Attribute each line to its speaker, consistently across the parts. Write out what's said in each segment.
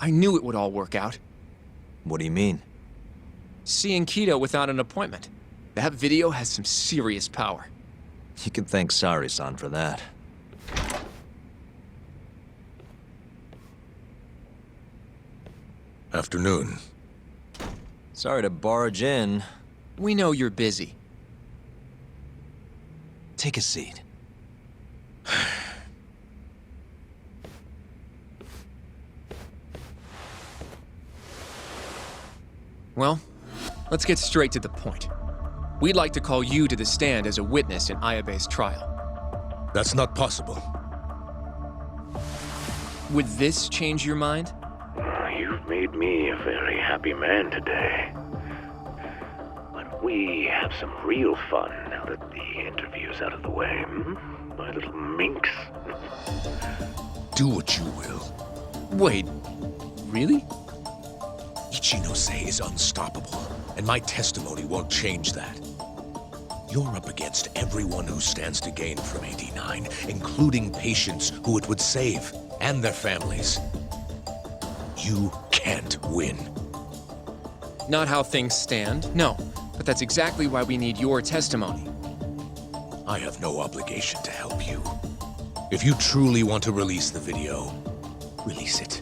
Speaker 1: I knew it would all work out.
Speaker 2: What do you mean?
Speaker 1: Seeing Kido without an appointment. That video has some serious power.
Speaker 2: You can thank Sari-san for that.
Speaker 3: Afternoon.
Speaker 2: Sorry to barge in.
Speaker 1: We know you're busy.
Speaker 2: Take a seat.
Speaker 1: Well, let's get straight to the point. We'd like to call you to the stand as a witness in Ayabe's trial.
Speaker 3: That's not possible.
Speaker 1: Would this change your mind?
Speaker 4: You've made me a very happy man today. Why don't we have some real fun now that the interview's out of the way, my little minx?
Speaker 3: Do what you will.
Speaker 1: Wait, really?
Speaker 3: Ichinose is unstoppable, and my testimony won't change that. You're up against everyone who stands to gain from AD9, including patients who it would save, and their families. You can't win.
Speaker 1: Not how things stand, no. But that's exactly why we need your testimony.
Speaker 3: I have no obligation to help you. If you truly want to release the video, release it.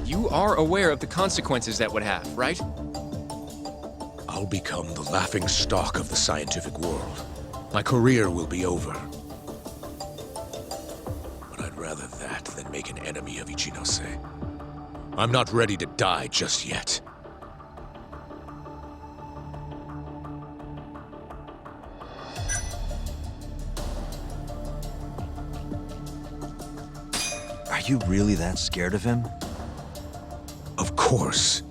Speaker 1: You are aware of the consequences that would have, right?
Speaker 3: I'll become the laughing stock of the scientific world. My career will be over. But I'd rather that than make an enemy of Ichinose. I'm not ready to die just yet.
Speaker 2: Are you really that scared of him?
Speaker 3: Of course.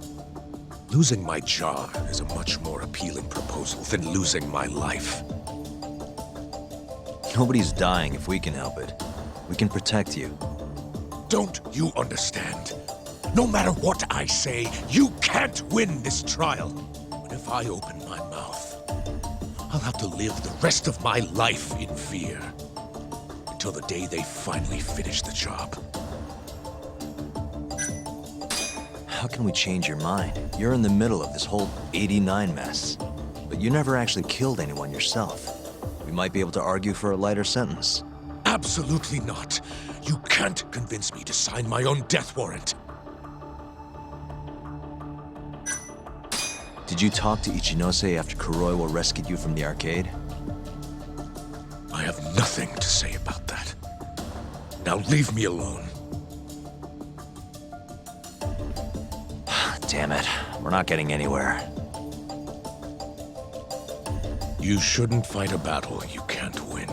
Speaker 3: Losing my jaw is a much more appealing proposal than losing my life.
Speaker 2: Nobody's dying if we can help it. We can protect you.
Speaker 3: Don't you understand? No matter what I say, you can't win this trial. But if I open my mouth, I'll have to live the rest of my life in fear. Until the day they finally finish the job.
Speaker 2: How can we change your mind? You're in the middle of this whole 89 mess. But you never actually killed anyone yourself. We might be able to argue for a lighter sentence.
Speaker 3: Absolutely not. You can't convince me to sign my own death warrant.
Speaker 2: Did you talk to Ichinose after Kuroiwa rescued you from the arcade?
Speaker 3: I have nothing to say about that. Now leave me alone.
Speaker 2: Damn it. We're not getting anywhere.
Speaker 3: You shouldn't fight a battle you can't win.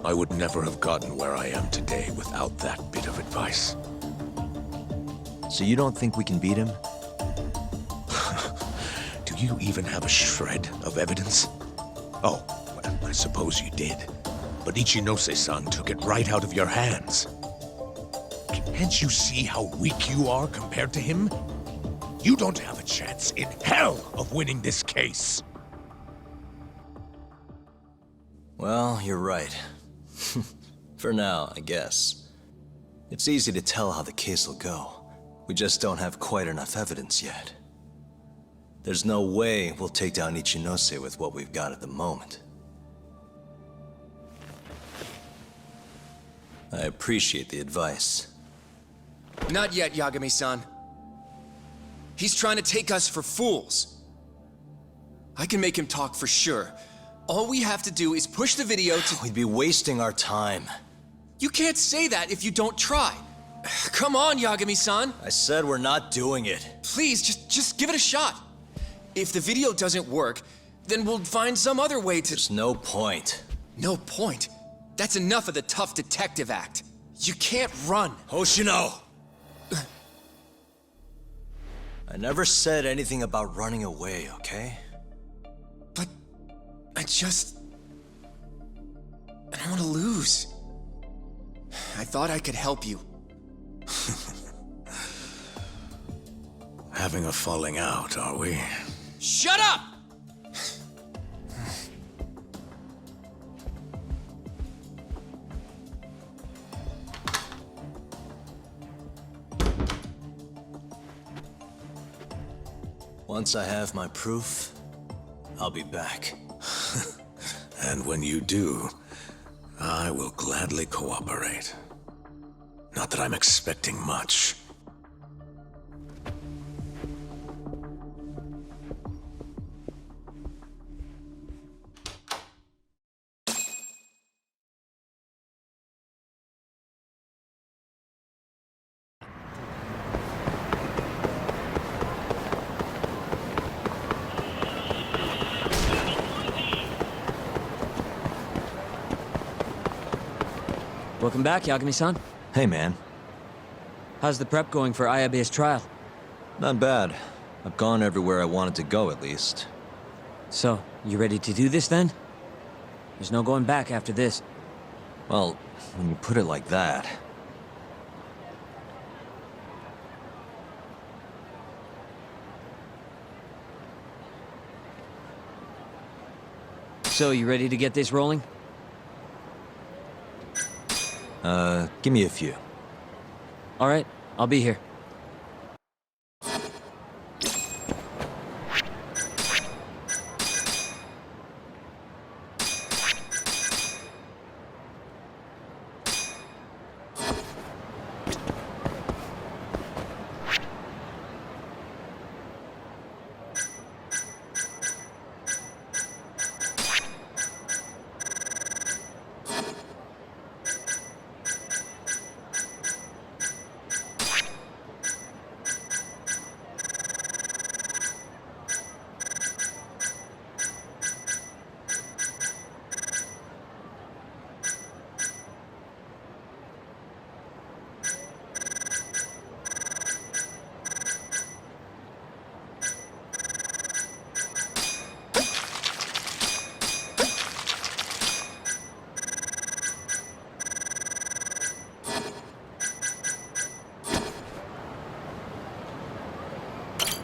Speaker 3: I would never have gotten where I am today without that bit of advice.
Speaker 2: So you don't think we can beat him?
Speaker 3: Do you even have a shred of evidence? Oh, well, I suppose you did. But Ichinose-san took it right out of your hands. Can't you see how weak you are compared to him? You don't have a chance in hell of winning this case.
Speaker 2: Well, you're right. For now, I guess. It's easy to tell how the case will go. We just don't have quite enough evidence yet. There's no way we'll take down Ichinose with what we've got at the moment. I appreciate the advice.
Speaker 1: Not yet, Yagami-san. He's trying to take us for fools. I can make him talk for sure. All we have to do is push the video to—
Speaker 2: We'd be wasting our time.
Speaker 1: You can't say that if you don't try. Come on, Yagami-san.
Speaker 2: I said we're not doing it.
Speaker 1: Please, just give it a shot. If the video doesn't work, then we'll find some other way to—
Speaker 2: There's no point.
Speaker 1: No point. That's enough of the tough detective act. You can't run.
Speaker 2: Hoshino! I never said anything about running away, okay?
Speaker 1: But I don't want to lose. I thought I could help you.
Speaker 3: Having a falling out, are we?
Speaker 1: Shut up!
Speaker 2: Once I have my proof, I'll be back.
Speaker 3: And when you do, I will gladly cooperate. Not that I'm expecting much.
Speaker 5: Welcome back, Yagami-san.
Speaker 2: Hey, man.
Speaker 5: How's the prep going for Ayabe's trial?
Speaker 2: Not bad. I've gone everywhere I wanted to go, at least.
Speaker 5: So, you ready to do this then? There's no going back after this.
Speaker 2: Well, when you put it like that...
Speaker 5: So, you ready to get this rolling?
Speaker 2: give me a few.
Speaker 5: Alright, I'll be here.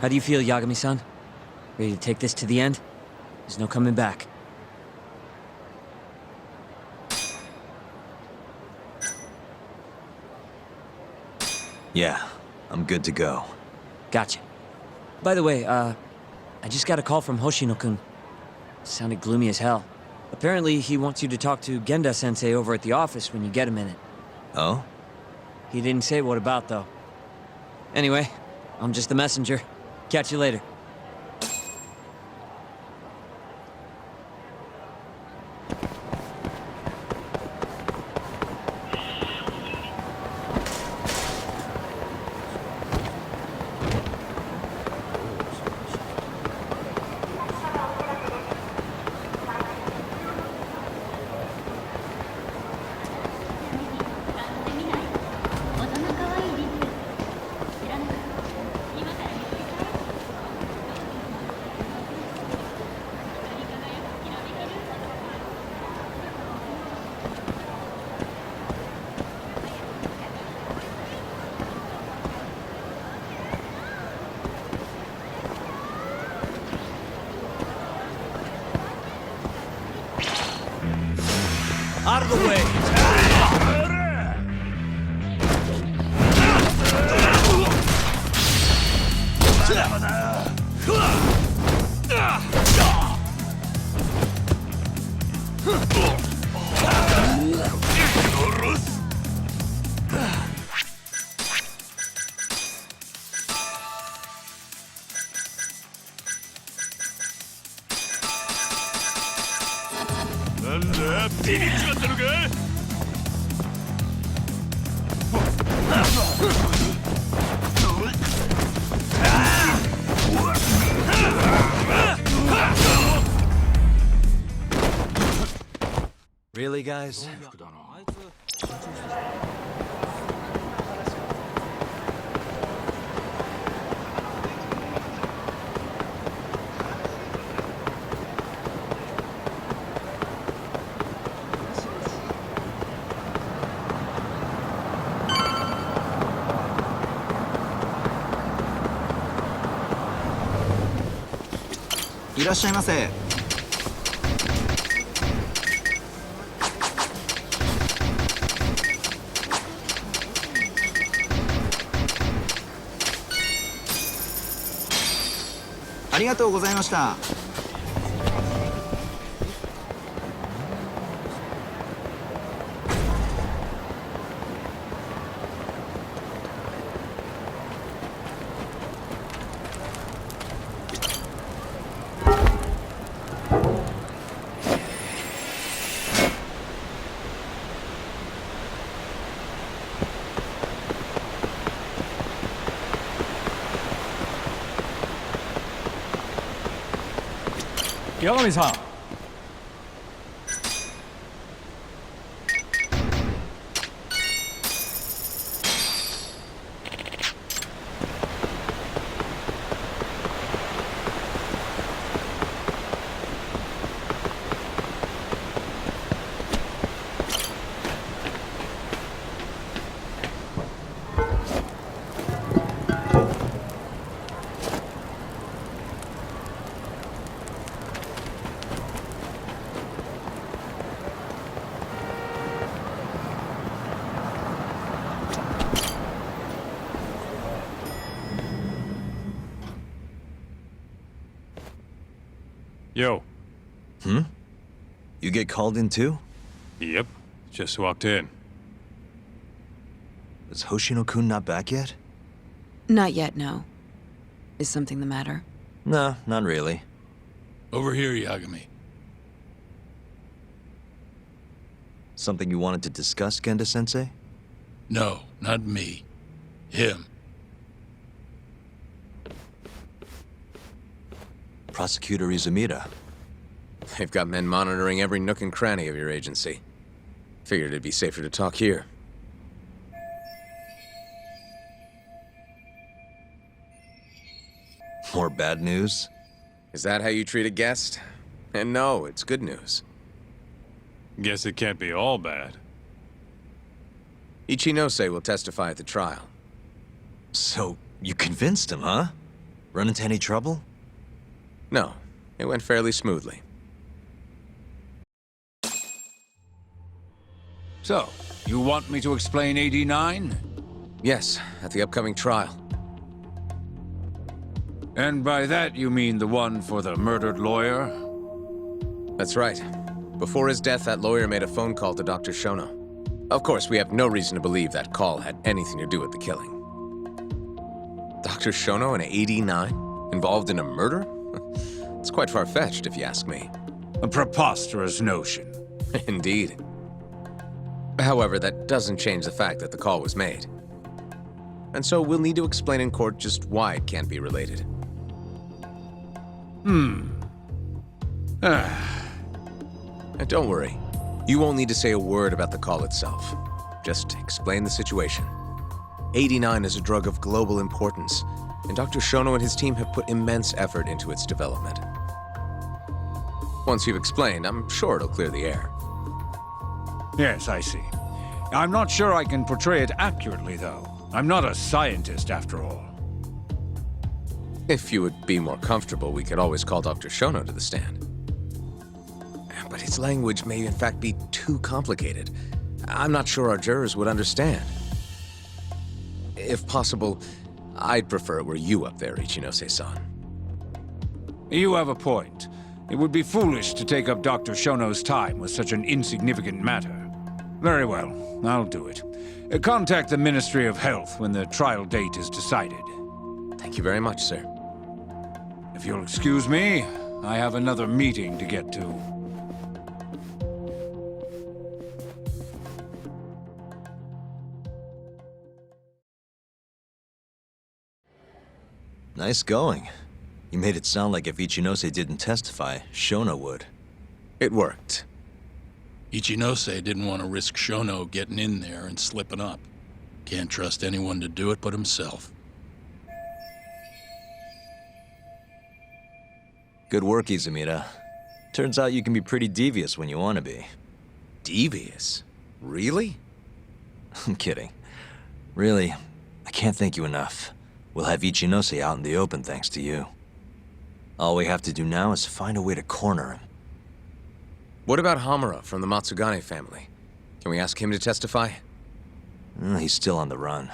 Speaker 5: How do you feel, Yagami-san? Ready to take this to the end? There's no coming back.
Speaker 2: Yeah, I'm good to go.
Speaker 5: Gotcha. By the way, I just got a call from Hoshino-kun. Sounded gloomy as hell. Apparently, he wants you to talk to Genda-sensei over at the office when you get a minute.
Speaker 2: Oh?
Speaker 5: He didn't say what about, though. Anyway, I'm just the messenger. Catch you later.
Speaker 2: Out of the way! Really, guys?
Speaker 6: いらっしゃいませ。ありがとうございました。
Speaker 7: 八神さん。Yo.
Speaker 2: You get called in too?
Speaker 7: Yep. Just walked in.
Speaker 2: Is Hoshino-kun not back yet?
Speaker 8: Not yet, no. Is something the matter?
Speaker 2: No, not really.
Speaker 9: Over here, Yagami.
Speaker 2: Something you wanted to discuss, Genda-sensei?
Speaker 9: No, not me. Him.
Speaker 2: Prosecutor Izumida.
Speaker 1: They've got men monitoring every nook and cranny of your agency. Figured it'd be safer to talk here.
Speaker 2: More bad news?
Speaker 1: Is that how you treat a guest? And no, it's good news.
Speaker 7: Guess it can't be all bad.
Speaker 1: Ichinose will testify at the trial.
Speaker 2: So, you convinced him, huh? Run into any trouble?
Speaker 1: No, it went fairly smoothly.
Speaker 9: So, you want me to explain 89?
Speaker 1: Yes, at the upcoming trial.
Speaker 9: And by that you mean the one for the murdered lawyer?
Speaker 1: That's right. Before his death, that lawyer made a phone call to Dr. Shono. Of course, we have no reason to believe that call had anything to do with the killing. Dr. Shono in 89? Involved in a murder? It's quite far-fetched, if you ask me.
Speaker 9: A preposterous notion.
Speaker 1: Indeed. However, that doesn't change the fact that the call was made. And so we'll need to explain in court just why it can't be related. And don't worry. You won't need to say a word about the call itself. Just explain the situation. 89 is a drug of global importance, and Dr. Shono and his team have put immense effort into its development. Once you've explained, I'm sure it'll clear the air.
Speaker 9: Yes, I see. I'm not sure I can portray it accurately, though. I'm not a scientist, after all.
Speaker 1: If you would be more comfortable, we could always call Dr. Shono to the stand. But his language may in fact be too complicated. I'm not sure our jurors would understand. If possible, I'd prefer it were you up there, Ichinose-san.
Speaker 9: You have a point. It would be foolish to take up Dr. Shono's time with such an insignificant matter. Very well, I'll do it. Contact the Ministry of Health when the trial date is decided.
Speaker 1: Thank you very much, sir.
Speaker 9: If you'll excuse me, I have another meeting to get to.
Speaker 2: Nice going. You made it sound like if Ichinose didn't testify, Shono would.
Speaker 1: It worked.
Speaker 9: Ichinose didn't want to risk Shono getting in there and slipping up. Can't trust anyone to do it but himself.
Speaker 2: Good work, Izumida. Turns out you can be pretty devious when you want to be.
Speaker 1: Devious? Really?
Speaker 2: I'm kidding. Really, I can't thank you enough. We'll have Ichinose out in the open thanks to you. All we have to do now is find a way to corner him.
Speaker 1: What about Hamura from the Matsugane family? Can we ask him to testify?
Speaker 2: He's still on the run.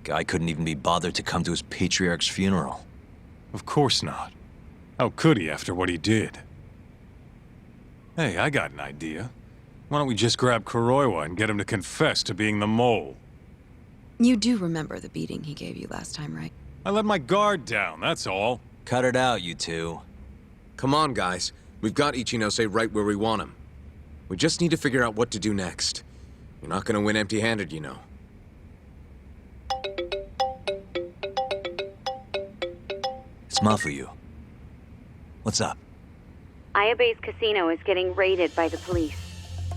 Speaker 2: Guy couldn't even be bothered to come to his patriarch's funeral.
Speaker 7: Of course not. How could he after what he did? Hey, I got an idea. Why don't we just grab Kuroiwa and get him to confess to being the mole?
Speaker 8: You do remember the beating he gave you last time, right?
Speaker 7: I let my guard down, that's all.
Speaker 2: Cut it out, you two.
Speaker 1: Come on, guys. We've got Ichinose right where we want him. We just need to figure out what to do next. You're not gonna win empty-handed, you know.
Speaker 2: It's Mafuyu. What's up?
Speaker 10: Ayabe's casino is getting raided by the police.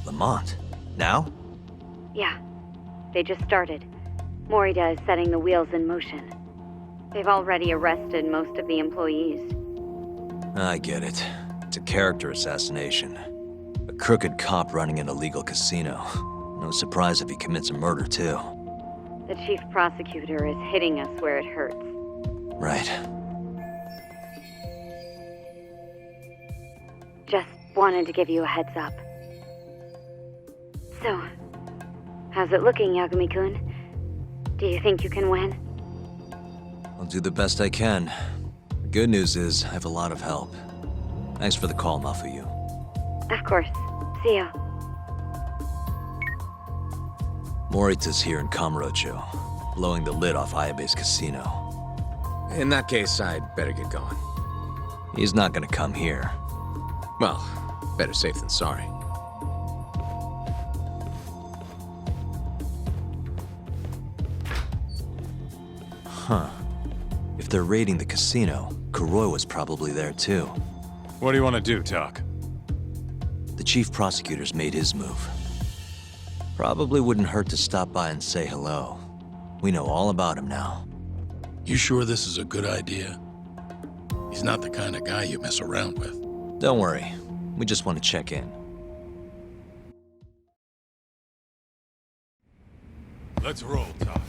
Speaker 2: Lamont? Now?
Speaker 10: Yeah, they just started. Morita is setting the wheels in motion. They've already arrested most of the employees.
Speaker 2: I get it. It's a character assassination. A crooked cop running an illegal casino. No surprise if he commits a murder, too.
Speaker 10: The chief prosecutor is hitting us where it hurts.
Speaker 2: Right.
Speaker 10: Just wanted to give you a heads up. So, how's it looking, Yagami-kun? Do you think you can win?
Speaker 2: I'll do the best I can. The good news is, I have a lot of help. Thanks for the call, Mafuyu.
Speaker 10: Of course. See ya.
Speaker 2: Morita's here in Kamurocho, blowing the lid off Ayabe's casino.
Speaker 1: In that case, I'd better get going.
Speaker 2: He's not gonna come here.
Speaker 1: Well, better safe than sorry.
Speaker 2: Huh. If they're raiding the casino, Kuroi was probably there too.
Speaker 7: What do you want to do, Doc?
Speaker 2: The chief prosecutor's made his move. Probably wouldn't hurt to stop by and say hello. We know all about him now.
Speaker 3: You sure this is a good idea? He's not the kind of guy you mess around with.
Speaker 2: Don't worry. We just want to check in.
Speaker 7: Let's roll, Doc.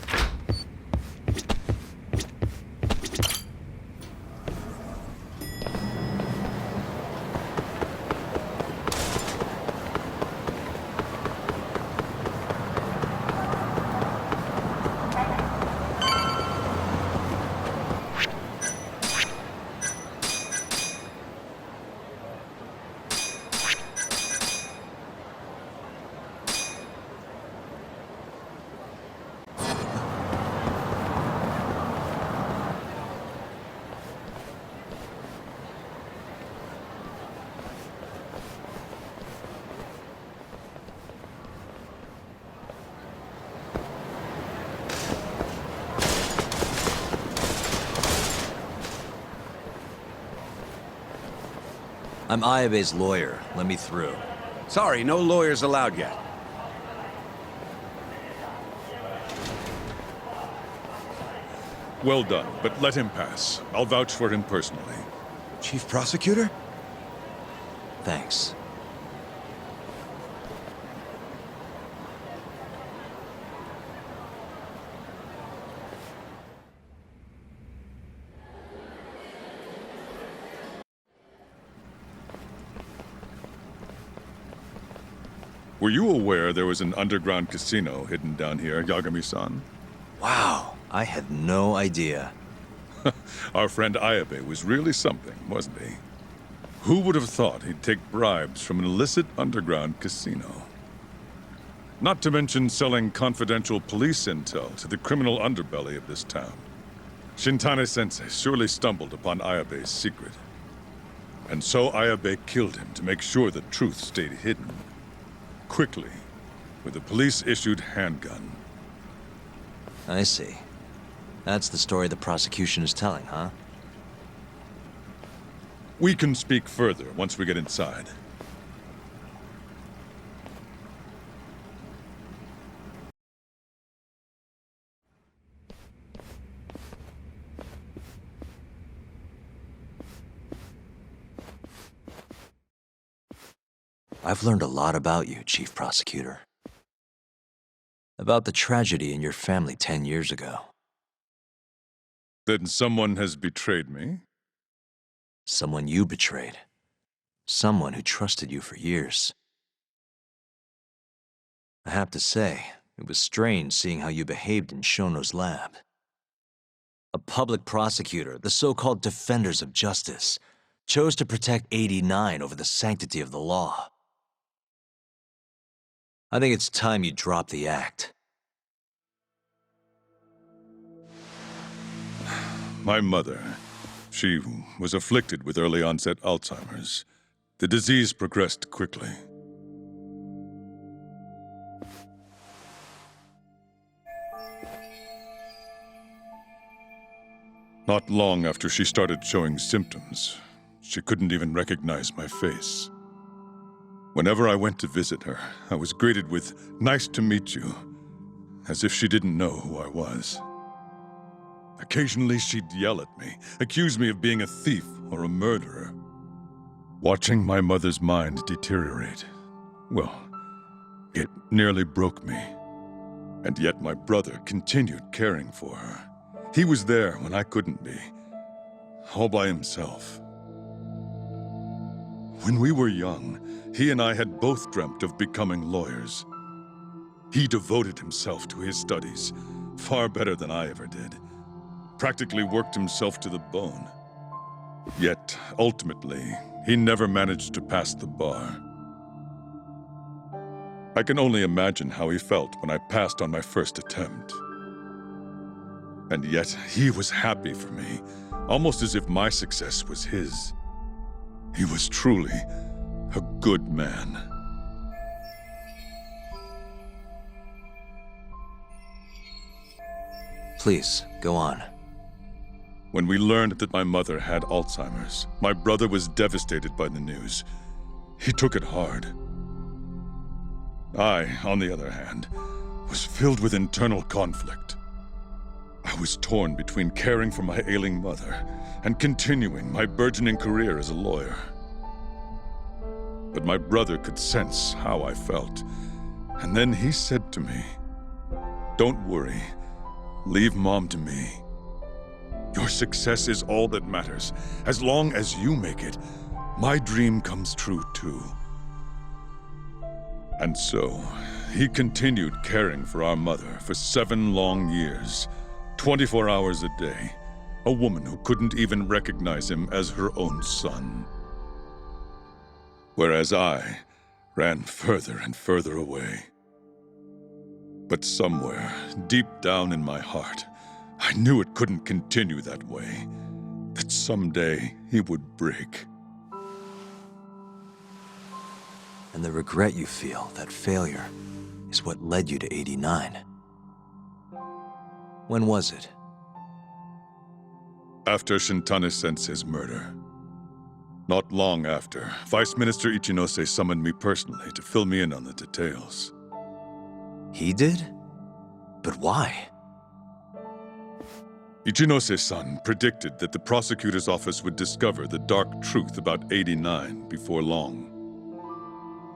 Speaker 2: I'm Ayabe's lawyer. Let me through.
Speaker 11: Sorry, no lawyers allowed yet.
Speaker 12: Well done, but let him pass. I'll vouch for him personally.
Speaker 11: Chief Prosecutor?
Speaker 2: Thanks.
Speaker 12: Were you aware there was an underground casino hidden down here, Yagami-san?
Speaker 2: Wow, I had no idea.
Speaker 12: Our friend Ayabe was really something, wasn't he? Who would have thought he'd take bribes from an illicit underground casino? Not to mention selling confidential police intel to the criminal underbelly of this town. Shintane-sensei surely stumbled upon Ayabe's secret. And so Ayabe killed him to make sure the truth stayed hidden. Quickly, with a police-issued handgun.
Speaker 2: I see. That's the story the prosecution is telling, huh?
Speaker 12: We can speak further once we get inside.
Speaker 2: I've learned a lot about you, Chief Prosecutor. About the tragedy in your family 10 years ago.
Speaker 12: Then someone has betrayed me?
Speaker 2: Someone you betrayed. Someone who trusted you for years. I have to say, it was strange seeing how you behaved in Shono's lab. A public prosecutor, the so-called defenders of justice, chose to protect 89 over the sanctity of the law. I think it's time you drop the act.
Speaker 12: My mother, she was afflicted with early onset Alzheimer's. The disease progressed quickly. Not long after she started showing symptoms, she couldn't even recognize my face. Whenever I went to visit her, I was greeted with, "Nice to meet you," as if she didn't know who I was. Occasionally, she'd yell at me, accuse me of being a thief or a murderer. Watching my mother's mind deteriorate, well, it nearly broke me. And yet my brother continued caring for her. He was there when I couldn't be, all by himself. When we were young, he and I had both dreamt of becoming lawyers. He devoted himself to his studies, far better than I ever did. Practically worked himself to the bone. Yet, ultimately, he never managed to pass the bar. I can only imagine how he felt when I passed on my first attempt. And yet, he was happy for me, almost as if my success was his. He was truly a good man.
Speaker 2: Please, go on.
Speaker 12: When we learned that my mother had Alzheimer's, my brother was devastated by the news. He took it hard. I, on the other hand, was filled with internal conflict. I was torn between caring for my ailing mother and continuing my burgeoning career as a lawyer. But my brother could sense how I felt, and then he said to me, "Don't worry, leave Mom to me. Your success is all that matters. As long as you make it, my dream comes true too." And so, he continued caring for our mother for 7 long years, 24 hours a day, a woman who couldn't even recognize him as her own son. Whereas I ran further and further away. But somewhere, deep down in my heart, I knew it couldn't continue that way, that someday he would break.
Speaker 2: And the regret you feel, that failure, is what led you to 89. When was it?
Speaker 12: After Shintane-sensei's murder. Not long after, Vice Minister Ichinose summoned me personally to fill me in on the details.
Speaker 2: He did? But why?
Speaker 12: Ichinose-san predicted that the prosecutor's office would discover the dark truth about 89 before long.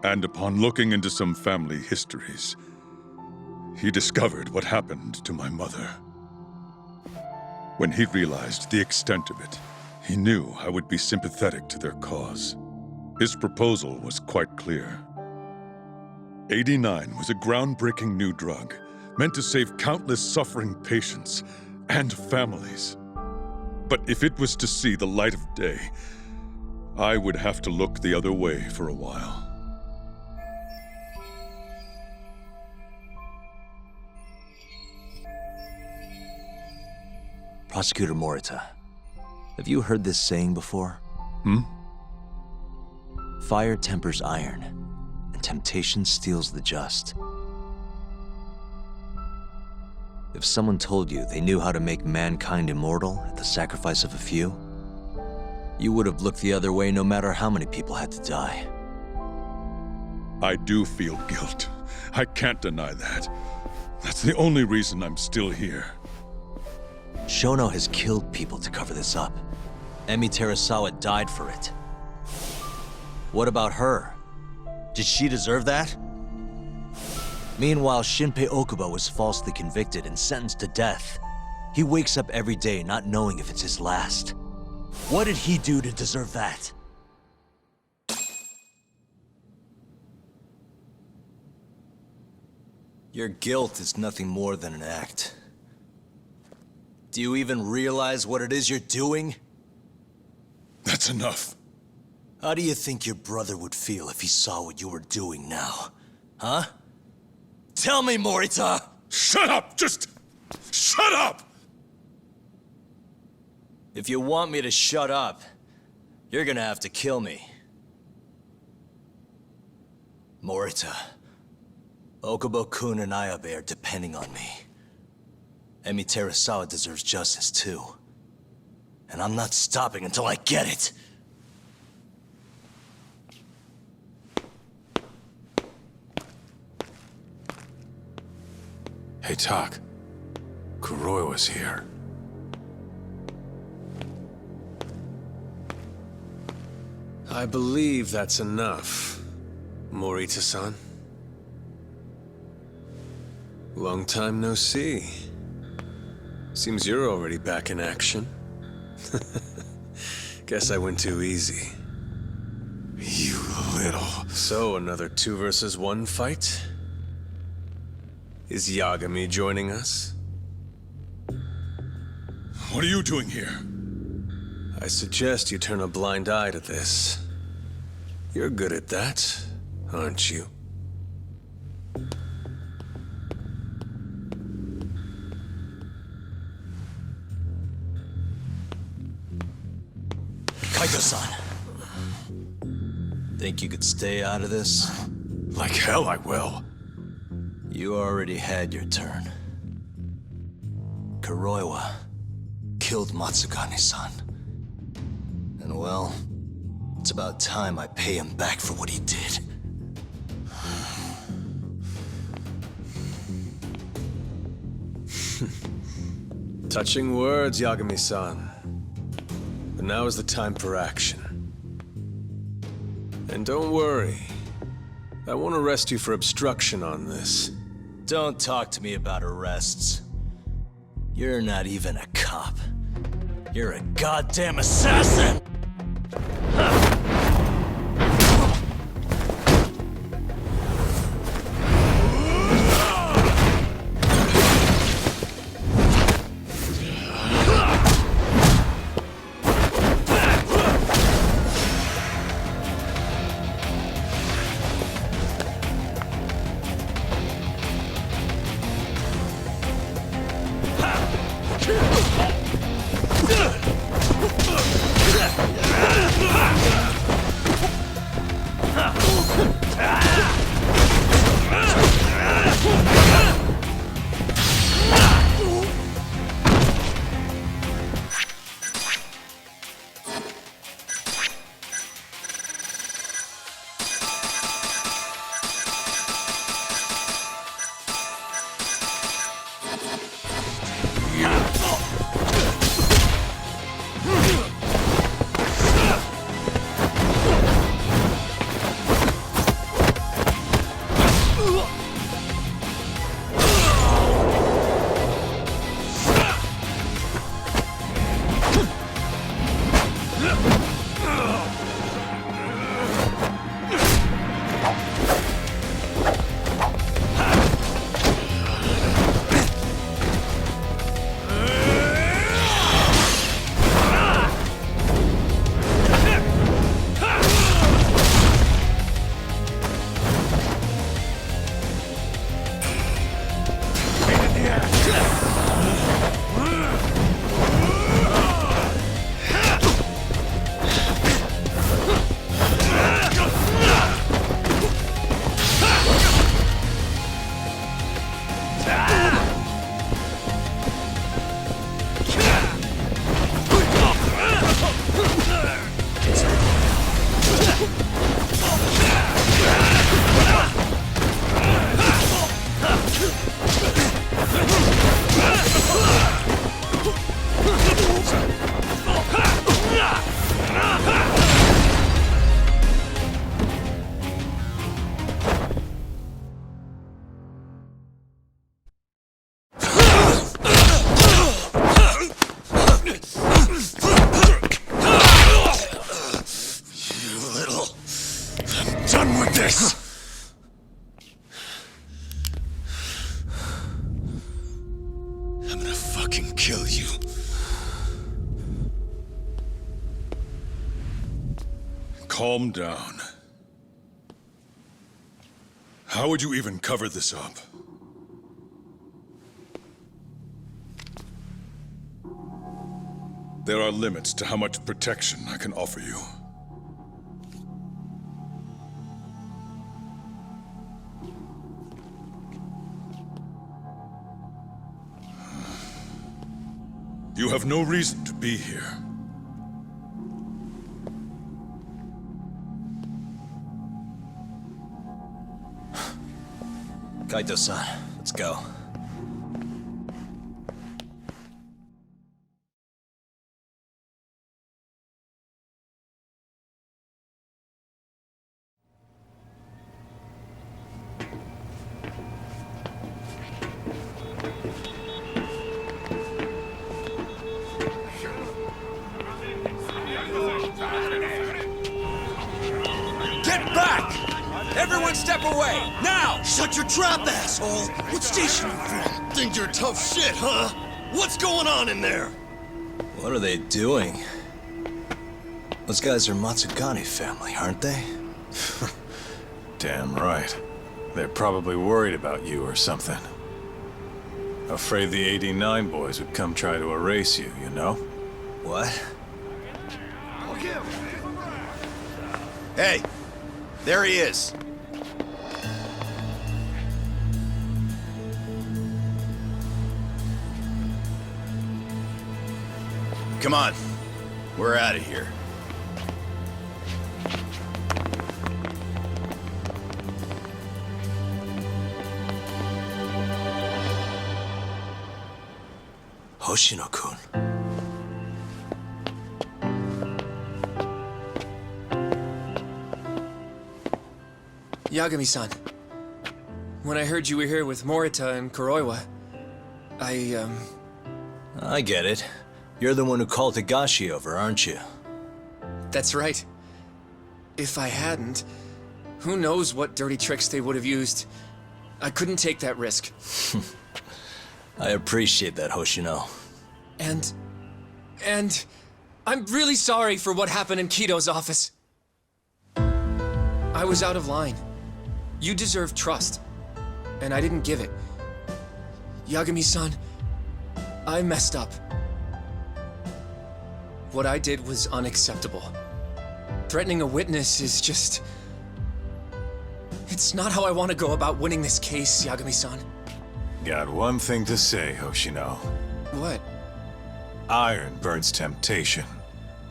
Speaker 12: And upon looking into some family histories, he discovered what happened to my mother. When he realized the extent of it, he knew I would be sympathetic to their cause. His proposal was quite clear. 89 was a groundbreaking new drug, meant to save countless suffering patients and families. But if it was to see the light of day, I would have to look the other way for a while.
Speaker 2: Prosecutor Morita, have you heard this saying before? Fire tempers iron, and temptation steals the just. If someone told you they knew how to make mankind immortal at the sacrifice of a few, you would have looked the other way no matter how many people had to die.
Speaker 12: I do feel guilt. I can't deny that. That's the only reason I'm still here.
Speaker 2: Shono has killed people to cover this up. Emi Terasawa died for it. What about her? Did she deserve that? Meanwhile, Shinpei Okuba was falsely convicted and sentenced to death. He wakes up every day not knowing if it's his last. What did he do to deserve that? Your guilt is nothing more than an act. Do you even realize what it is you're doing?
Speaker 12: That's enough.
Speaker 2: How do you think your brother would feel if he saw what you were doing now? Huh? Tell me, Morita!
Speaker 12: Shut up! Just shut up!
Speaker 2: If you want me to shut up, you're gonna have to kill me. Morita, Okubo-kun and Ayabe are depending on me. Emi Terasawa deserves justice too. And I'm not stopping until I get it!
Speaker 7: Hey, Tak. Kuroiwa's here.
Speaker 13: I believe that's enough, Morita-san. Long time no see. Seems you're already back in action. Guess I went too easy.
Speaker 7: You little...
Speaker 13: So, another 2 versus 1 fight? Is Yagami joining us?
Speaker 12: What are you doing here?
Speaker 13: I suggest you turn a blind eye to this. You're good at that, aren't you?
Speaker 2: Kaito-san. Think you could stay out of this?
Speaker 7: Like hell I will.
Speaker 2: You already had your turn. Kuroiwa killed Matsugane-san. And well, it's about time I pay him back for what he did.
Speaker 13: Touching words, Yagami-san. But now is the time for action. And don't worry. I won't arrest you for obstruction on this.
Speaker 2: Don't talk to me about arrests. You're not even a cop. You're a goddamn assassin!
Speaker 12: Calm down. How would you even cover this up? There are limits to how much protection I can offer you. You have no reason to be here.
Speaker 2: Kaito-san, let's go.
Speaker 11: Get back! Everyone step away! Now! Shut your trap, asshole! What station you from? Think you're tough shit, huh? What's going on in there?
Speaker 2: What are they doing? Those guys are Matsugane family, aren't they?
Speaker 7: Damn right. They're probably worried about you or something. Afraid the 89 boys would come try to erase you, you know?
Speaker 2: What?
Speaker 11: Hey! There he is! Come on. We're out of here.
Speaker 2: Hoshino-kun.
Speaker 14: Yagami-san. When I heard you were here with Morita and Kuroiwa,
Speaker 2: I get it. You're the one who called Higashi over, aren't you?
Speaker 14: That's right. If I hadn't, who knows what dirty tricks they would have used. I couldn't take that risk.
Speaker 2: I appreciate that, Hoshino.
Speaker 14: And I'm really sorry for what happened in Kito's office. I was out of line. You deserve trust, and I didn't give it. Yagami-san, I messed up. What I did was unacceptable. Threatening a witness is just... It's not how I want to go about winning this case, Yagami-san.
Speaker 7: Got one thing to say, Hoshino.
Speaker 14: What?
Speaker 7: Iron burns temptation,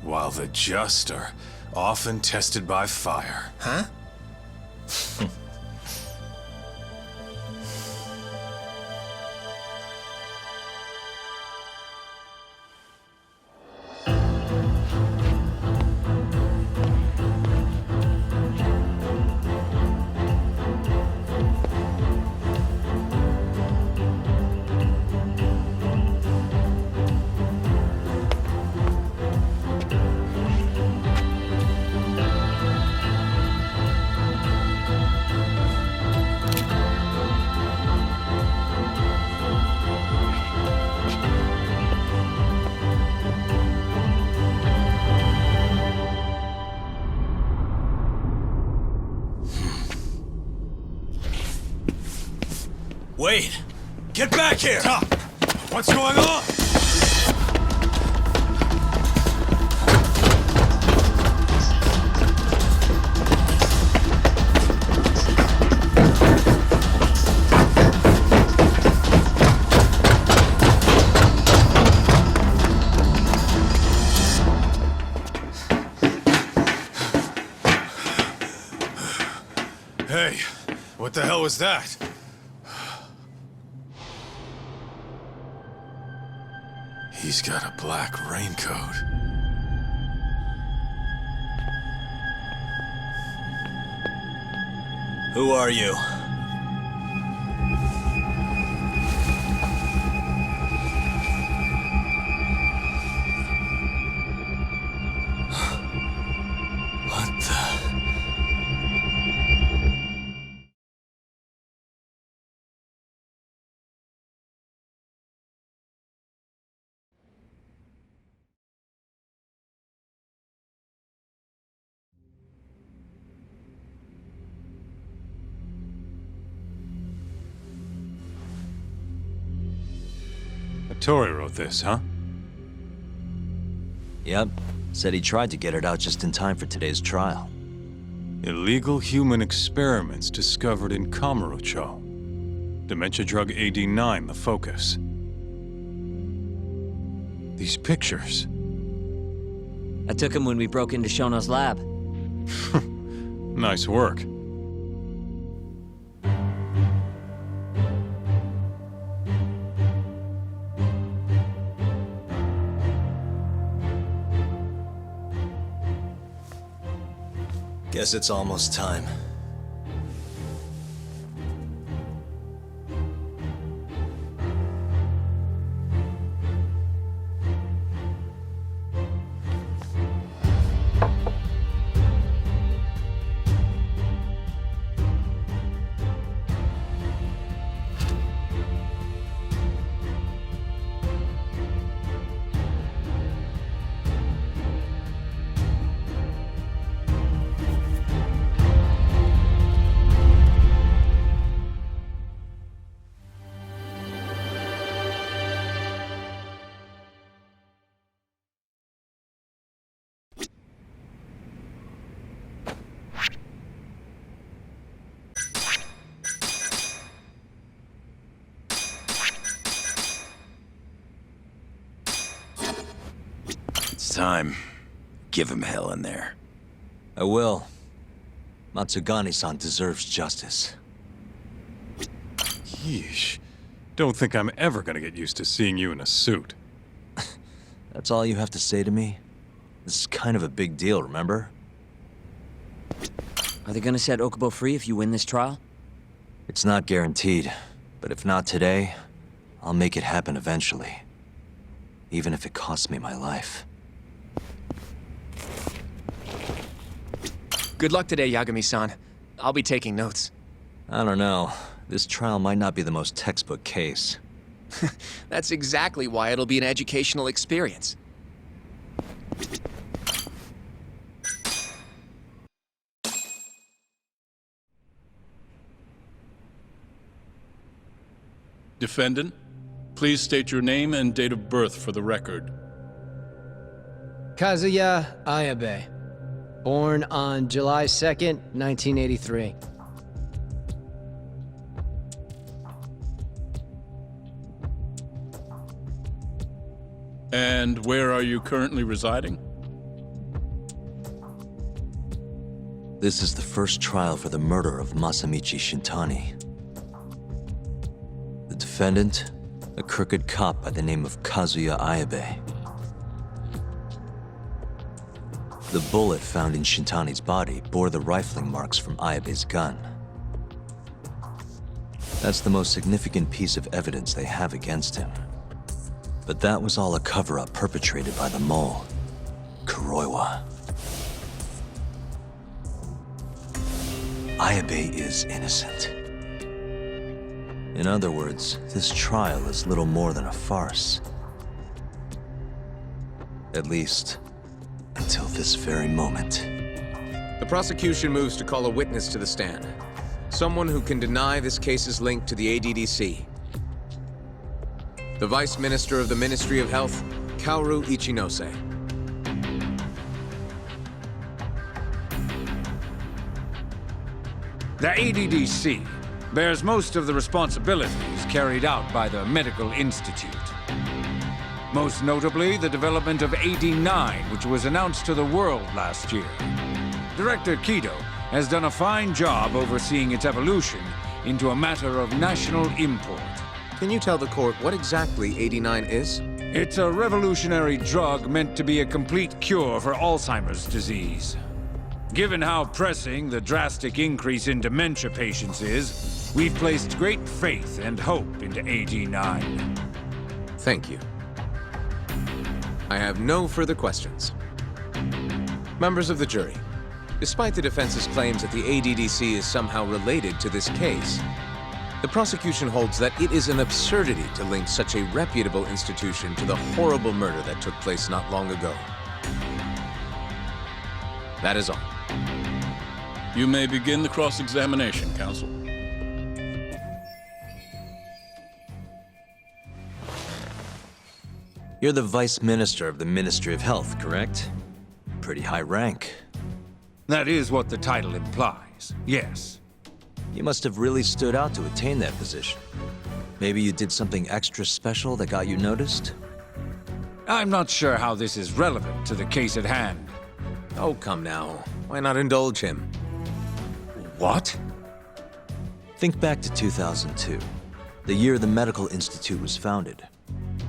Speaker 7: while the just are often tested by fire.
Speaker 14: Huh?
Speaker 11: Wait! Get back here!
Speaker 7: Stop! What's going on? Hey, what the hell was that? He's got a black raincoat.
Speaker 2: Who are you? What the...
Speaker 7: Tori wrote this, huh?
Speaker 2: Yep. Said he tried to get it out just in time for today's trial.
Speaker 7: Illegal human experiments discovered in Kamurocho. Dementia drug AD9, the focus. These pictures.
Speaker 5: I took him when we broke into Shono's lab.
Speaker 7: Nice work.
Speaker 2: Guess it's almost time.
Speaker 11: It's time. Give him hell in there.
Speaker 2: I will. Matsugani-san deserves justice.
Speaker 7: Yeesh. Don't think I'm ever gonna get used to seeing you in a suit.
Speaker 2: That's all you have to say to me? This is kind of a big deal, remember?
Speaker 5: Are they gonna set Okubo free if you win this trial?
Speaker 2: It's not guaranteed, but if not today, I'll make it happen eventually. Even if it costs me my life.
Speaker 14: Good luck today, Yagami-san. I'll be taking notes.
Speaker 2: I don't know. This trial might not be the most textbook case.
Speaker 14: That's exactly why it'll be an educational experience.
Speaker 15: Defendant, please state your name and date of birth for the record.
Speaker 16: Kazuya Ayabe. Born on July 2nd, 1983.
Speaker 15: And where are you currently residing?
Speaker 2: This is the first trial for the murder of Masamichi Shintani. The defendant, a crooked cop by the name of Kazuya Ayabe. The bullet found in Shintani's body bore the rifling marks from Ayabe's gun. That's the most significant piece of evidence they have against him. But that was all a cover-up perpetrated by the mole, Kuroiwa. Ayabe is innocent. In other words, this trial is little more than a farce. At least, until this very moment.
Speaker 1: The prosecution moves to call a witness to the stand. Someone who can deny this case's link to the ADDC. The Vice Minister of the Ministry of Health, Kaoru Ichinose.
Speaker 9: The ADDC bears most of the responsibilities carried out by the Medical Institute. Most notably, the development of AD9, which was announced to the world last year. Director Kido has done a fine job overseeing its evolution into a matter of national import.
Speaker 1: Can you tell the court what exactly AD9 is?
Speaker 9: It's a revolutionary drug meant to be a complete cure for Alzheimer's disease. Given how pressing the drastic increase in dementia patients is, we've placed great faith and hope into AD9.
Speaker 1: Thank you. I have no further questions. Members of the jury, despite the defense's claims that the ADDC is somehow related to this case, the prosecution holds that it is an absurdity to link such a reputable institution to the horrible murder that took place not long ago. That is all.
Speaker 15: You may begin the cross-examination, counsel.
Speaker 2: You're the Vice Minister of the Ministry of Health, correct? Pretty high rank.
Speaker 9: That is what the title implies, yes.
Speaker 2: You must have really stood out to attain that position. Maybe you did something extra special that got you noticed?
Speaker 9: I'm not sure how this is relevant to the case at hand.
Speaker 1: Oh, come now. Why not indulge him?
Speaker 9: What?
Speaker 2: Think back to 2002, the year the Medical Institute was founded.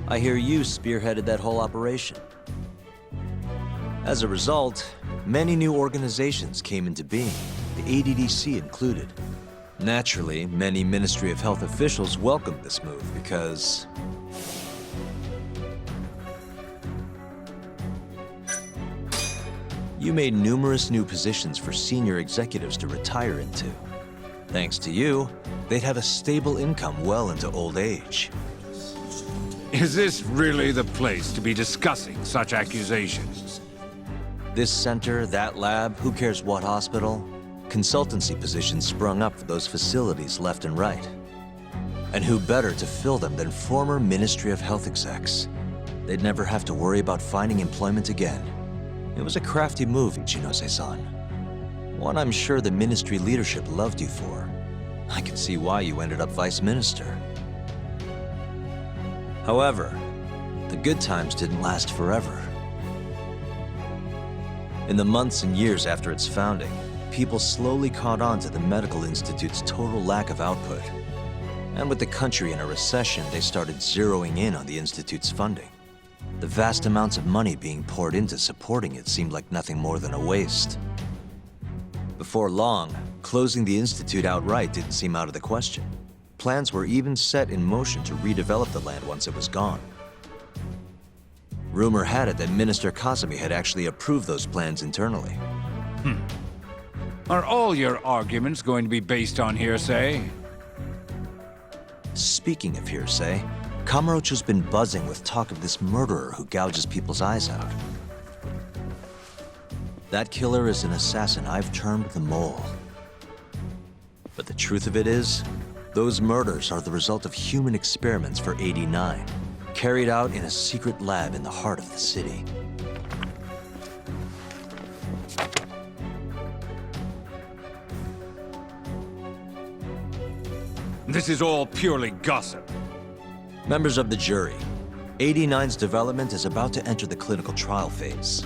Speaker 2: I hear you spearheaded that whole operation. As a result, many new organizations came into being, the ADDC included. Naturally, many Ministry of Health officials welcomed this move because... you made numerous new positions for senior executives to retire into. Thanks to you, they'd have a stable income well into old age.
Speaker 9: Is this really the place to be discussing such accusations?
Speaker 2: This center, that lab, who cares what hospital? Consultancy positions sprung up for those facilities left and right. And who better to fill them than former Ministry of Health execs? They'd never have to worry about finding employment again. It was a crafty move, Ichinose-san. One I'm sure the ministry leadership loved you for. I can see why you ended up vice minister. However, the good times didn't last forever. In the months and years after its founding, people slowly caught on to the Medical Institute's total lack of output. And with the country in a recession, they started zeroing in on the Institute's funding. The vast amounts of money being poured into supporting it seemed like nothing more than a waste. Before long, closing the Institute outright didn't seem out of the question. Plans were even set in motion to redevelop the land once it was gone. Rumor had it that Minister Kasumi had actually approved those plans internally.
Speaker 9: Are all your arguments going to be based on hearsay?
Speaker 2: Speaking of hearsay, Kamurocho's been buzzing with talk of this murderer who gouges people's eyes out. That killer is an assassin I've termed the Mole. But the truth of it is, those murders are the result of human experiments for 89, carried out in a secret lab in the heart of the city.
Speaker 9: This is all purely gossip.
Speaker 2: Members of the jury, 89's development is about to enter the clinical trial phase.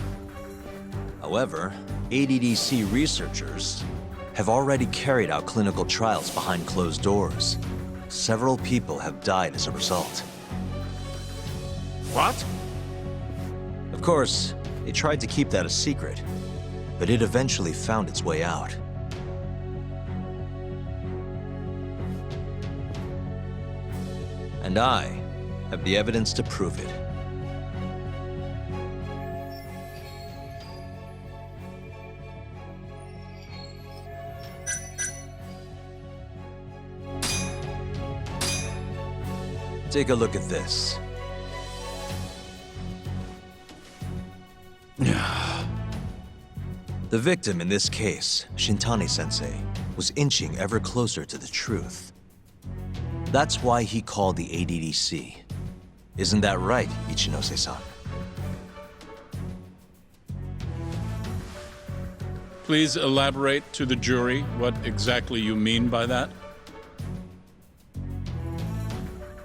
Speaker 2: However, ADDC researchers have already carried out clinical trials behind closed doors. Several people have died as a result.
Speaker 9: What?
Speaker 2: Of course, they tried to keep that a secret, but it eventually found its way out. And I have the evidence to prove it. Take a look at this. The victim in this case, Shintani-sensei, was inching ever closer to the truth. That's why he called the ADDC. Isn't that right, Ichinose-san?
Speaker 15: Please elaborate to the jury what exactly you mean by that.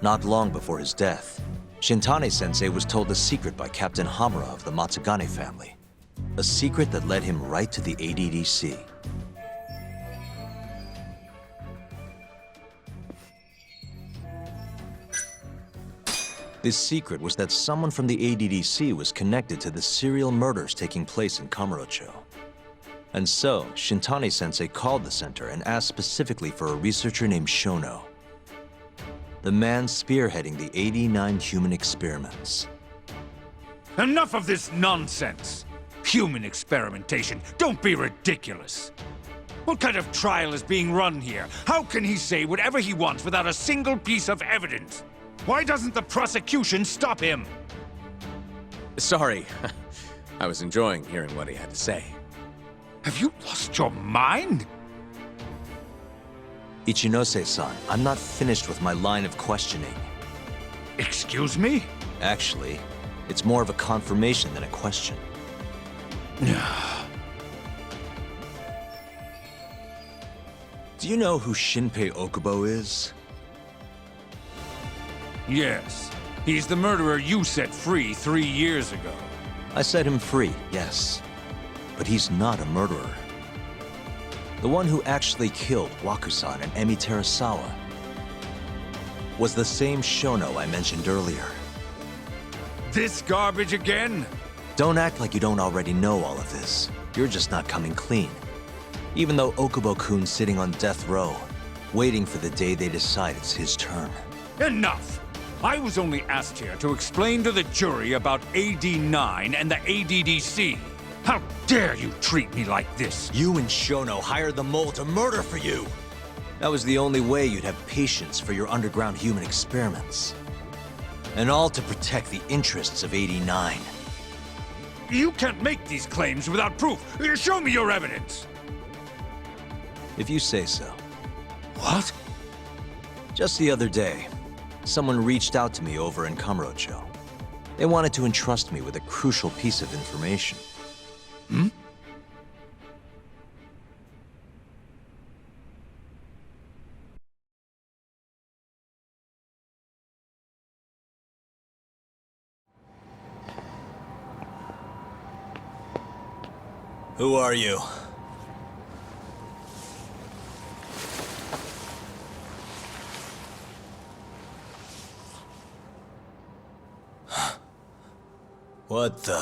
Speaker 2: Not long before his death, Shintani-sensei was told a secret by Captain Hamura of the Matsugane family. A secret that led him right to the ADDC. This secret was that someone from the ADDC was connected to the serial murders taking place in Kamurocho. And so, Shintani-sensei called the center and asked specifically for a researcher named Shono. The man spearheading the 89 human experiments.
Speaker 9: Enough of this nonsense! Human experimentation. Don't be ridiculous. What kind of trial is being run here? How can he say whatever he wants without a single piece of evidence? Why doesn't the prosecution stop him?
Speaker 1: Sorry. I was enjoying hearing what he had to say.
Speaker 9: Have you lost your mind?
Speaker 2: Ichinose-san, I'm not finished with my line of questioning.
Speaker 9: Excuse me?
Speaker 2: Actually, It's more of a confirmation than a question. Do you know who Shinpei Okubo is?
Speaker 9: Yes. He's the murderer you set free 3 years ago.
Speaker 2: I set him free, yes. But he's not a murderer. The one who actually killed Wakusan and Emi Terasawa was the same Shono I mentioned earlier.
Speaker 9: This garbage again?
Speaker 2: Don't act like you don't already know all of this. You're just not coming clean. Even though Okubo-kun's sitting on death row, waiting for the day they decide it's his turn.
Speaker 9: Enough! I was only asked here to explain to the jury about AD-9 and the ADDC. How dare you treat me like this?
Speaker 2: You and Shono hired the mole to murder for you! That was the only way you'd have patience for your underground human experiments. And all to protect the interests of AD-9.
Speaker 9: You can't make these claims without proof. Show me your evidence!
Speaker 2: If you say so.
Speaker 9: What?
Speaker 2: Just the other day, someone reached out to me over in Kamurocho. They wanted to entrust me with a crucial piece of information.
Speaker 9: Hmm?
Speaker 2: Who are you? What the...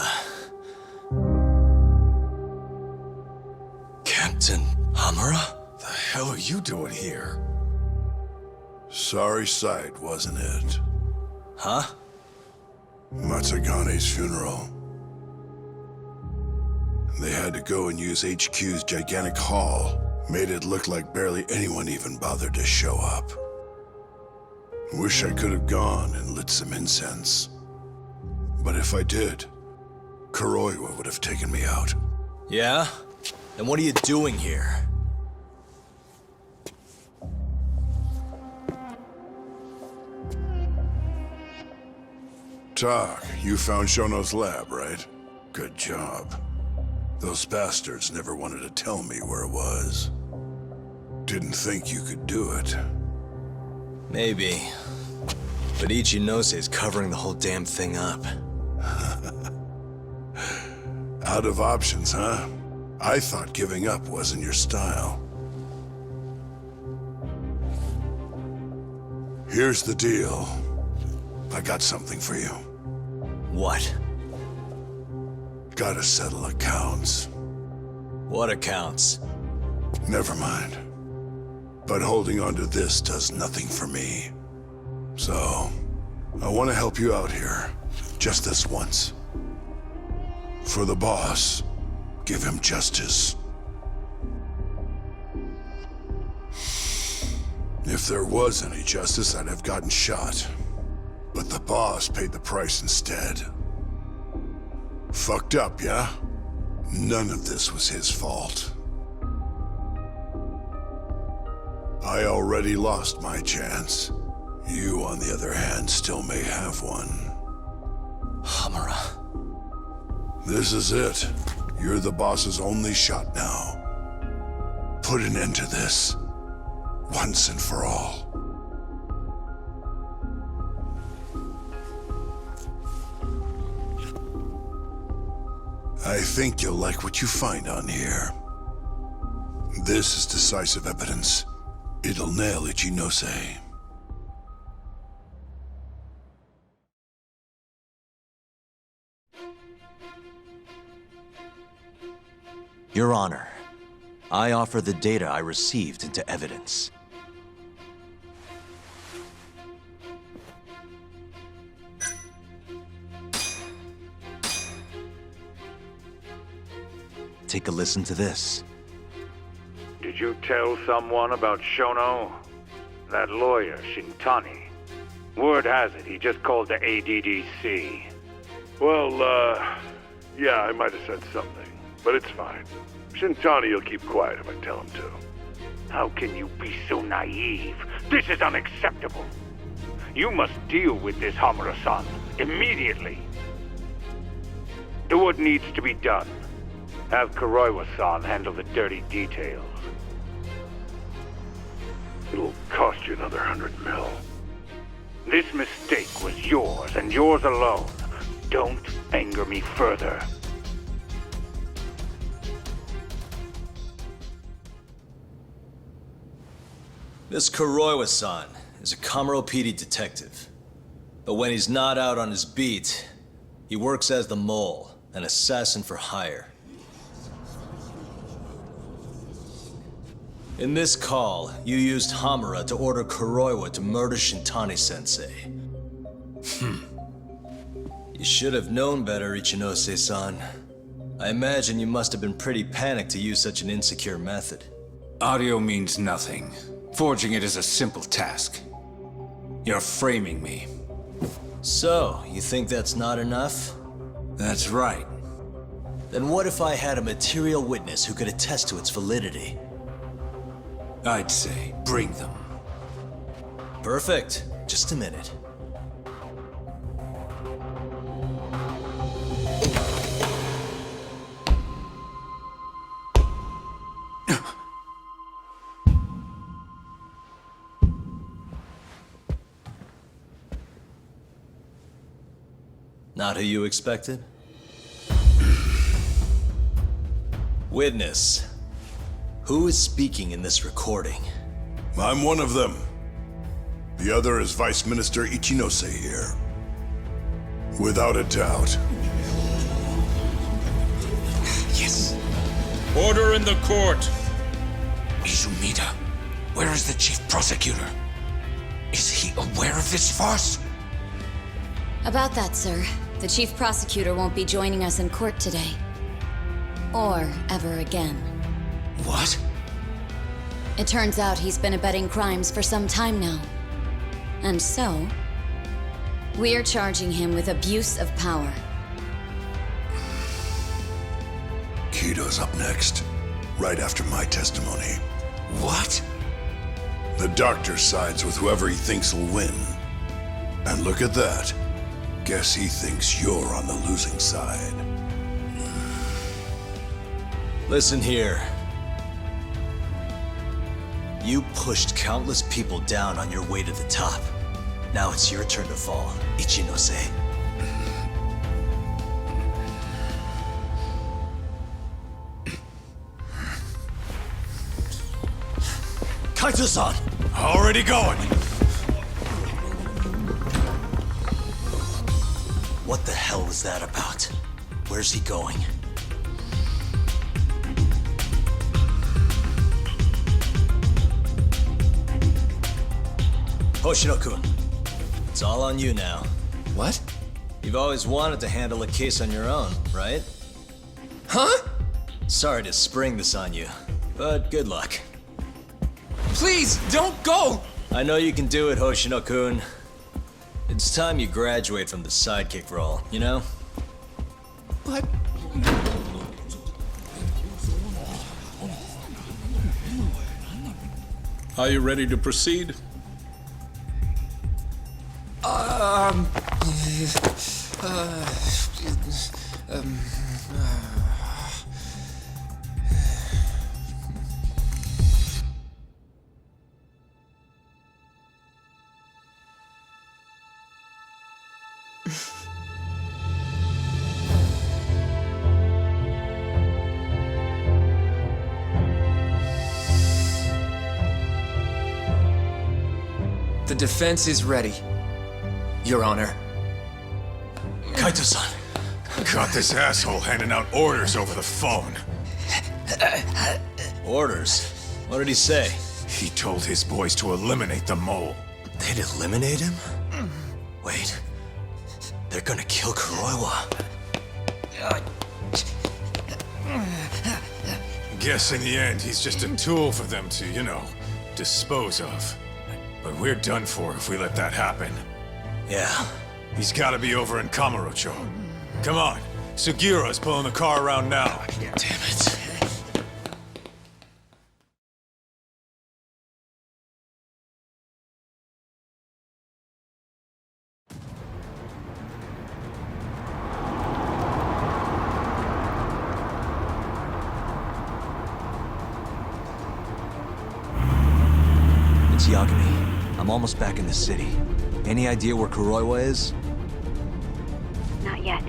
Speaker 2: Captain Hamura?
Speaker 17: The hell are you doing here? Sorry sight, wasn't it?
Speaker 2: Huh?
Speaker 17: Matsugane's funeral. They had to go and use HQ's gigantic hall. Made it look like barely anyone even bothered to show up. Wish I could have gone and lit some incense. But if I did, Kuroiwa would have taken me out.
Speaker 2: Yeah? Then what are you doing here?
Speaker 17: Tak, you found Shono's lab, right? Good job. Those bastards never wanted to tell me where it was. Didn't think you could do it.
Speaker 2: Maybe. But Ichinose covering the whole damn thing up.
Speaker 17: Out of options, huh? I thought giving up wasn't your style. Here's the deal. I got something for you.
Speaker 2: What?
Speaker 17: Gotta settle accounts.
Speaker 2: What accounts?
Speaker 17: Never mind. But holding on to this does nothing for me. So, I want to help you out here. Just this once. For the boss, give him justice. If there was any justice, I'd have gotten shot. But the boss paid the price instead. Fucked up, yeah? None of this was his fault. I already lost my chance. You, on the other hand, still may have one.
Speaker 2: Hamura.
Speaker 17: This is it. You're the boss's only shot now. Put an end to this. Once and for all. I think you'll like what you find on here. This is decisive evidence. It'll nail Ichinose.
Speaker 2: Your Honor, I offer the data I received into evidence. Take a listen to this.
Speaker 4: Did you tell someone about Shono? That lawyer, Shintani. Word has it, he just called the ADDC.
Speaker 18: Well, yeah, I might have said something. But it's fine. Shintani will keep quiet if I tell him to.
Speaker 4: How can you be so naive? This is unacceptable. You must deal with this Hamura-san immediately. Do what needs to be done. Have Kuroiwa-san handle the dirty details. It'll cost you another 100 mil. This mistake was yours, and yours alone. Don't anger me further.
Speaker 2: This Kuroiwa-san is a Kamuro PD detective. But when he's not out on his beat, he works as the Mole, an assassin for hire. In this call, you used Hamura to order Kuroiwa to murder Shintani-sensei. You should have known better, Ichinose-san. I imagine you must have been pretty panicked to use such an insecure method.
Speaker 9: Audio means nothing. Forging it is a simple task. You're framing me.
Speaker 2: So, you think that's not enough?
Speaker 9: That's right.
Speaker 2: Then what if I had a material witness who could attest to its validity?
Speaker 9: I'd say, bring them.
Speaker 2: Perfect. Just a minute. Not who you expected? Witness. Who is speaking in this recording?
Speaker 17: I'm one of them. The other is Vice Minister Ichinose here. Without a doubt.
Speaker 11: Yes.
Speaker 15: Order in the court.
Speaker 11: Izumida, where is the chief prosecutor? Is he aware of this farce?
Speaker 19: About that, sir. The chief prosecutor won't be joining us in court today. Or ever again.
Speaker 11: What?
Speaker 19: It turns out he's been abetting crimes for some time now. And so, we're charging him with abuse of power.
Speaker 17: Kido's up next, right after my testimony.
Speaker 11: What?
Speaker 17: The doctor sides with whoever he thinks will win. And look at that. Guess he thinks you're on the losing side.
Speaker 2: Listen here. You pushed countless people down on your way to the top. Now it's your turn to fall, Ichinose. Kaito-san!
Speaker 3: Already going!
Speaker 2: What the hell was that about? Where's he going? Hoshino-kun, it's all on you now.
Speaker 14: What?
Speaker 2: You've always wanted to handle a case on your own, right?
Speaker 14: Huh?
Speaker 2: Sorry to spring this on you, but good luck.
Speaker 14: Please, don't go!
Speaker 2: I know you can do it, Hoshino-kun. It's time you graduate from the sidekick role, you know?
Speaker 14: But...
Speaker 15: Are you ready to proceed?
Speaker 14: The defense is ready, Your Honor.
Speaker 2: Kaito-san!
Speaker 3: Got this asshole handing out orders over the phone.
Speaker 2: Orders? What did he say?
Speaker 3: He told his boys to eliminate the mole.
Speaker 2: They'd eliminate him? Wait. They're gonna kill Kuroiwa.
Speaker 3: Guess in the end, he's just a tool for them to, you know, dispose of. But we're done for if we let that happen.
Speaker 2: Yeah.
Speaker 3: He's gotta be over in Kamurocho. Come on. Sugiura's pulling the car around now.
Speaker 2: Damn it. I'm almost back in the city. Any idea where Kuroiwa is?
Speaker 10: Not yet.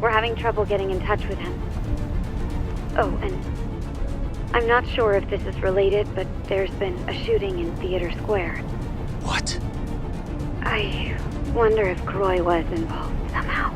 Speaker 10: We're having trouble getting in touch with him. Oh, and I'm not sure if this is related, but there's been a shooting in Theater Square.
Speaker 2: What?
Speaker 10: I wonder if Kuroiwa is involved somehow.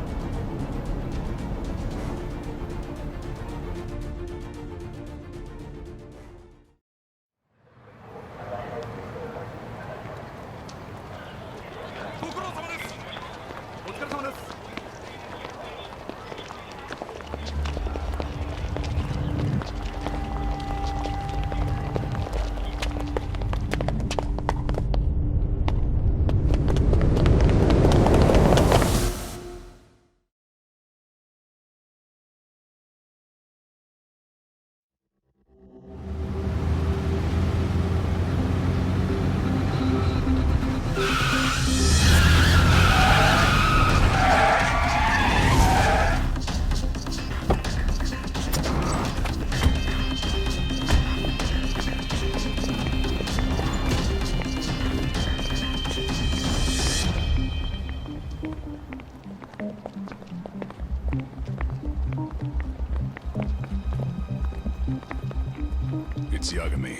Speaker 3: It's Yagami.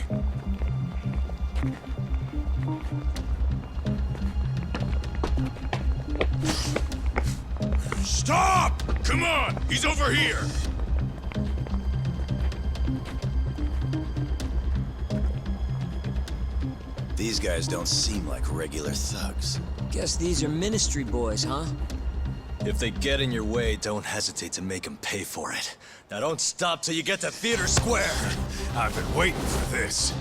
Speaker 11: Stop! Come on! He's over here!
Speaker 2: These guys don't seem like regular thugs.
Speaker 5: Guess these are ministry boys, huh?
Speaker 2: If they get in your way, don't hesitate to make them pay for it. Now don't stop till you get to Theater Square!
Speaker 3: I've been waiting for this.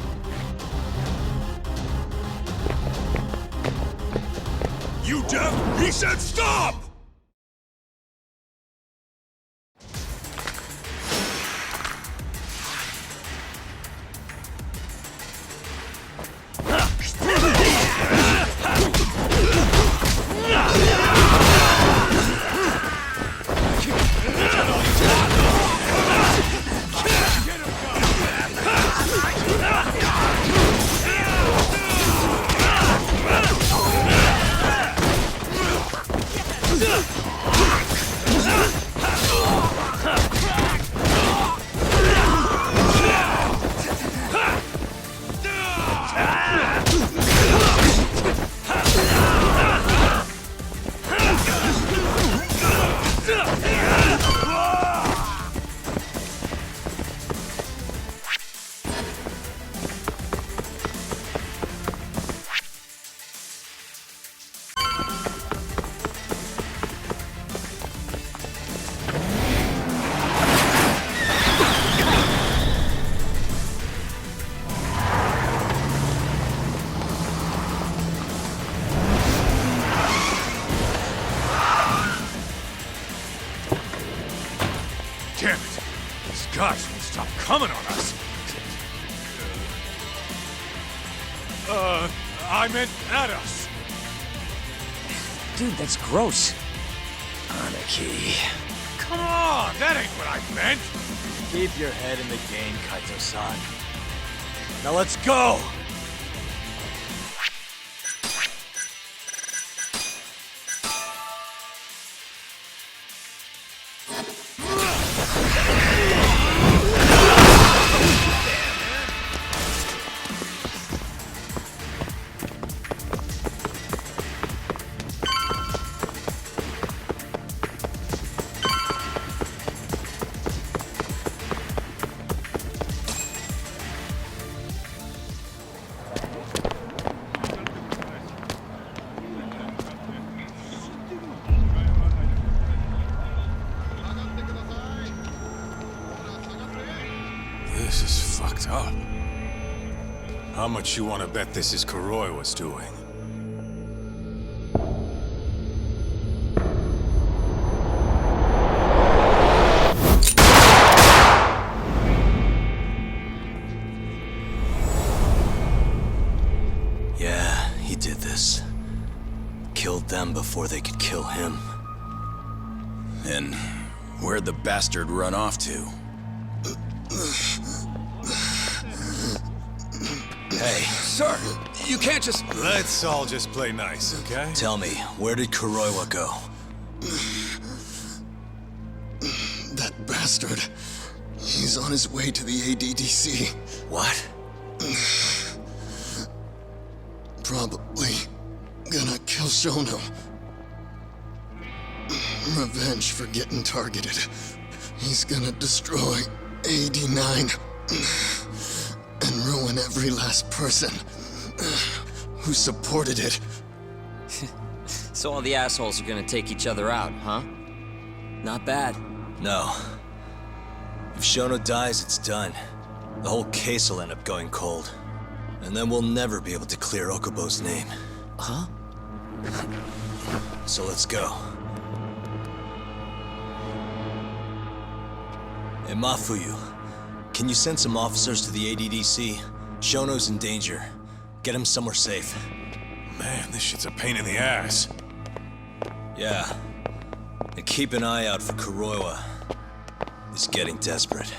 Speaker 11: You deaf? He said stop!
Speaker 3: Damn it! These guys won't stop coming on us! I meant at us!
Speaker 5: Dude, that's gross.
Speaker 2: Anarchy.
Speaker 3: Come on! That ain't what I meant!
Speaker 2: Keep your head in the game, Kaito-san. Now let's go!
Speaker 3: This is fucked up. How much you want to bet this is Kuroiwa's doing?
Speaker 2: Yeah, he did this. Killed them before they could kill him.
Speaker 11: And where'd the bastard run off to?
Speaker 2: Hey.
Speaker 9: Sir, you can't just...
Speaker 7: Let's all just play nice, okay?
Speaker 2: Tell me, where did Kuroiwa go?
Speaker 11: That bastard. He's on his way to the ADDC.
Speaker 2: What?
Speaker 11: Probably gonna kill Shono. Revenge for getting targeted. He's gonna destroy AD9 and ruin every last person who supported it.
Speaker 5: So all the assholes are gonna take each other out, huh? Not bad.
Speaker 2: No. If Shono dies, it's done. The whole case will end up going cold. And then we'll never be able to clear Okubo's name.
Speaker 5: Huh?
Speaker 2: So let's go. Hey, Mafuyu, can you send some officers to the ADDC? Shono's in danger. Get him somewhere safe.
Speaker 7: Man, this shit's a pain in the ass.
Speaker 2: Yeah. And keep an eye out for Kuroiwa. He's getting desperate.